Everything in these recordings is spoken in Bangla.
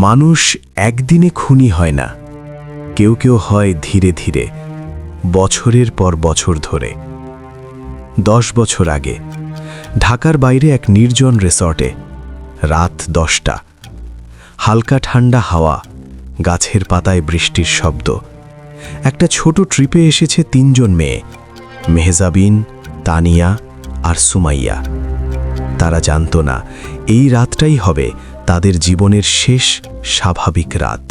মানুষ একদিনে খুনি হয় না, কেউ কেউ হয় ধীরে ধীরে, বছরের পর বছর ধরে। 10 বছর আগে ঢাকার বাইরে এক নির্জন রিসর্টে, রাত 10টা, হালকা ঠান্ডা হাওয়া, গাছের পাতায় বৃষ্টির শব্দ। একটা ছোট ট্রিপে এসেছে 3 জন মেয়ে, মেহজাবিন, তানিয়া আর সুমাইয়া। তারা জানত না এই রাতটাই হবে তাদের জীবনের শেষ স্বাভাবিক রাত।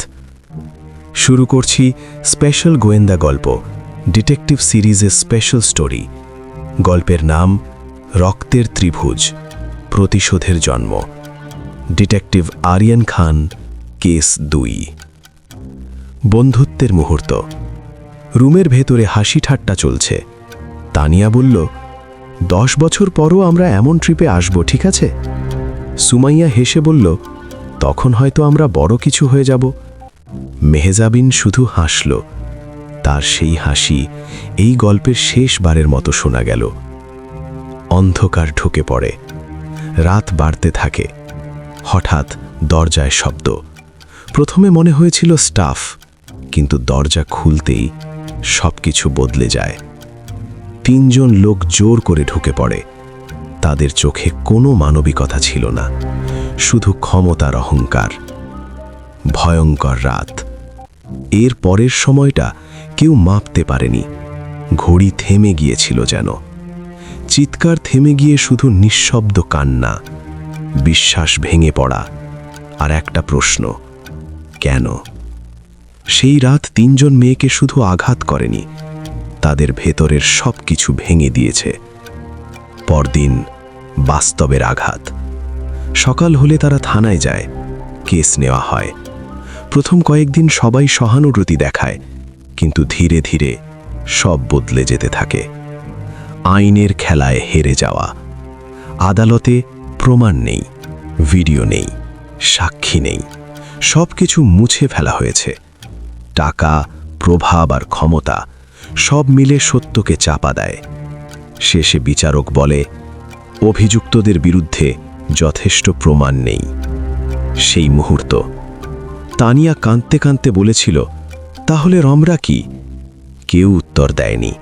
শুরু করছি স্পেশাল গোয়েন্দা গল্প, ডিটেকটিভ সিরিজের স্পেশাল স্টোরি। গল্পের নাম রক্তের ত্রিভুজ, প্রতিশোধের জন্ম। ডিটেকটিভ আরিয়ান খান, কেস 2। বন্ধুত্বের মুহূর্ত। রুমের ভেতরে হাসি ঠাট্টা চলছে। তানিয়া বলল, 10 বছর পরও আমরা এমন ট্রিপে আসব, ঠিক আছে? সুমাইয়া হেসে বলল, তখন হয়তো আমরা বড় কিছু হয়ে যাব। মেহজাবিন শুধু হাসল। তার সেই হাসি এই গল্পের শেষবারের মতো শোনা গেল। অন্ধকার ঢুকে পড়ে, রাত বাড়তে থাকে। হঠাৎ দরজায় শব্দ। প্রথমে মনে হয়েছিল স্টাফ, কিন্তু দরজা খুলতেই সবকিছু বদলে যায়। 3 জন লোক জোর করে ঢুকে পড়ে। তাদের চোখে কোনো মানবিকতা ছিল না, শুধু ক্ষমতার অহংকার। ভয়ঙ্কর রাত। এর পরের সময়টা কেউ মাপতে পারেনি। ঘড়ি থেমে গিয়েছিল যেন। চিৎকার থেমে গিয়ে শুধু নিঃশব্দ কান্না, বিশ্বাস ভেঙে পড়া, আর একটা প্রশ্ন, কেন? সেই রাত 3 জন মেয়েকে শুধু আঘাত করেনি, তাদের ভেতরের সব কিছু ভেঙে দিয়েছে। পরদিন বাস্তবের আঘাত। সকাল হলে তারা থানায় যায়, কেস নেওয়া হয়। প্রথম কয়েকদিন সবাই সহানুভূতি দেখায়, কিন্তু ধীরে ধীরে সব বদলে যেতে থাকে। আইনের খেলায় হেরে যাওয়া। আদালতে প্রমাণ নেই, ভিডিও নেই, সাক্ষী নেই, সব কিছু মুছে ফেলা হয়েছে। টাকা, প্রভাব আর ক্ষমতা সব মিলে সত্যকে চাপা দেয়। শেষে বিচারক বলে, অভিযুক্তদের বিরুদ্ধে যথেষ্ট প্রমাণ নেই। সেই মুহূর্ত তানিয়া কাঁদতে কাঁদতে বলেছিল, তাহলে রমরা কি? কেউ উত্তর দেয়নি।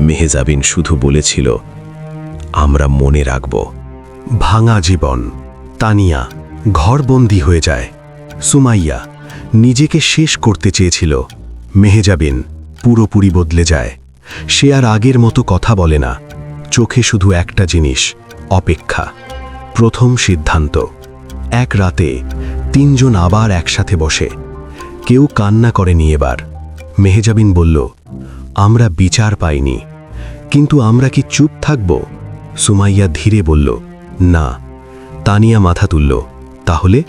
মেহজাবিন শুধু বলেছিল, আমরা মনে রাখব। ভাঙা জীবন। তানিয়া ঘরবন্দি হয়ে যায়। সুমাইয়া নিজেকে শেষ করতে চেয়েছিল। মেহজাবিন পুরোপুরি বদলে যায়। সে আর আগের মতো কথা বলে না, চোখে শুধু একটা জিনিস, অপেক্ষা। প্রথম সিদ্ধান্ত। এক রাতে 3 জন আবার একসাথে বসে। কেউ কান্না করেনি এবার। মেহজাবিন বলল, আমরা বিচার পাইনি, কিন্তু আমরা কি চুপ থাকব? সুমাইয়া ধীরে বলল, না। তানিয়া মাথা তুলল, তাহলে?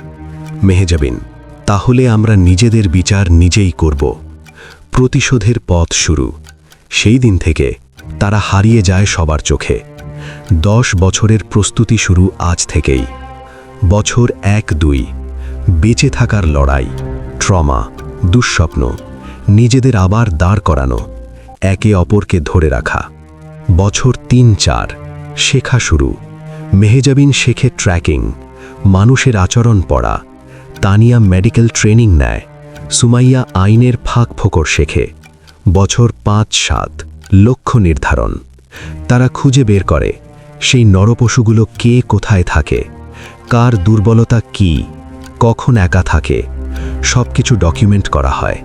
মেহজাবিন, তাহলে আমরা নিজেদের বিচার নিজেই করব। প্রতিশোধের পথ শুরু। সেই দিন থেকে তারা হারিয়ে যায় সবার চোখে। 10 বছরের প্রস্তুতি শুরু আজ থেকেই। বছর 1-2, বেঁচে থাকার লড়াই, ট্রমা, দুঃস্বপ্ন, নিজেদের আবার দাঁড় করানো, একে অপরকে ধরে রাখা। বছর 3-4, শেখা শুরু। মেহজাবিন শেখে ট্র্যাকিং, মানুষের আচরণ পড়া। তানিয়া মেডিকেল ট্রেনিং নেয়। সুমাইয়া আইনের ফাঁক ফোকর শেখে। বছর 5-7, লক্ষ্য নির্ধারণ। তারা খুঁজে বের করে সেই নরপশুগুলো কে কোথায় থাকে, কার দুর্বলতা কি, কখন একা থাকে। সবকিছু ডকুমেন্ট করা হয়।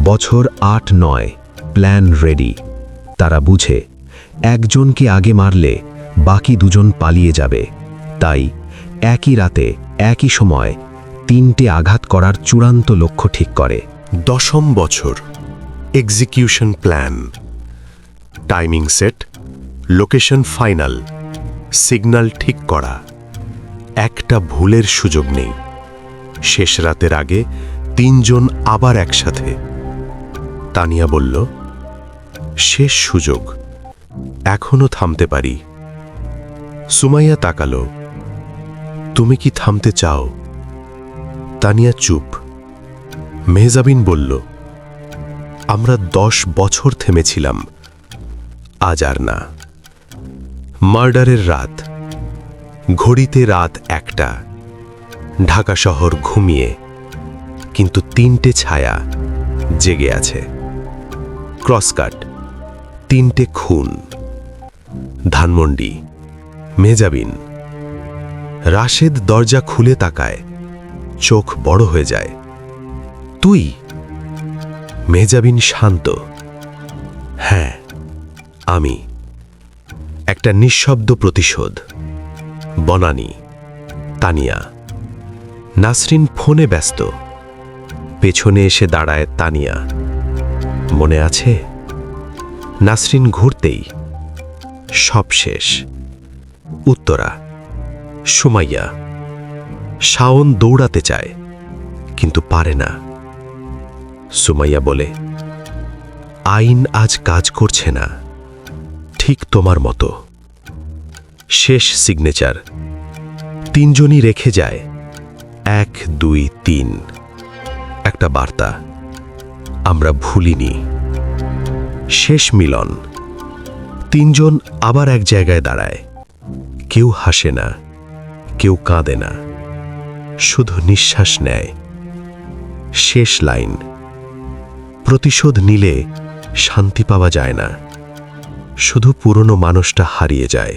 বছর 8-9, প্ল্যান রেডি। তারা বুঝে একজনকে আগে মারলে বাকি 2 জন পালিয়ে যাবে। তাই একই রাতে একই সময় 3টে আঘাত করার চূড়ান্ত লক্ষ্য ঠিক করে। 10ম বছর। Execution plan. Timing set, location final, signal ঠিক করা। একটা ভুলের সুযোগ নেই। শেষ রাতের আগে 3 জন আবার একসাথে। তানিয়া বলল, শেষ সুযোগ, এখনো থামতে পারি। সুমাইয়া তাকালো, তুমি কি থামতে চাও? তানিয়া চুপ। মেহজাবিন বলল, আমরা 10 বছর থেমেছিলাম, আজ আর না। মার্ডারের রাত। ঘড়িতে রাত 1টা। ঢাকা শহর ঘুমিয়ে। 3টে ছায়া জেগে আছে। ক্রসকাট, 3টে খুন। ধানমন্ডি, মেজাবিন। রাশেদ দরজা খুলে তাকায়, চোখ বড় হয়ে যায়। তুই? মেজাবিন শান্ত। হ্যাঁ, আমি। একটা নিঃশব্দ প্রতিশোধ। বনানী, তানিয়া। নাসরিন ফোনে ব্যস্ত। পেছনে এসে দাঁড়ায় তানিয়া। মনে আছে? নাসরিন ঘুরতেই সব শেষ। উত্তরা, সুমাইয়া। শাওন দৌড়াতে চায়, কিন্তু পারে না। সুমাইয়া বলে, আইন আজ কাজ করছে না, ঠিক তোমার মতো। শেষ সিগনেচার। 3 জনই রেখে যায় 1, 2, 3। একটা বার্তা, আমরা ভুলিনি। শেষ মিলন। 3 জন আবার এক জায়গায় দাঁড়ায়। কেউ হাসে না, কেউ কাঁদে না, শুধু নিঃশ্বাস নেয়। শেষ লাইন, প্রতিশোধ নিলে শান্তি পাওয়া যায় না, শুধু পুরনো মানুষটা হারিয়ে যায়।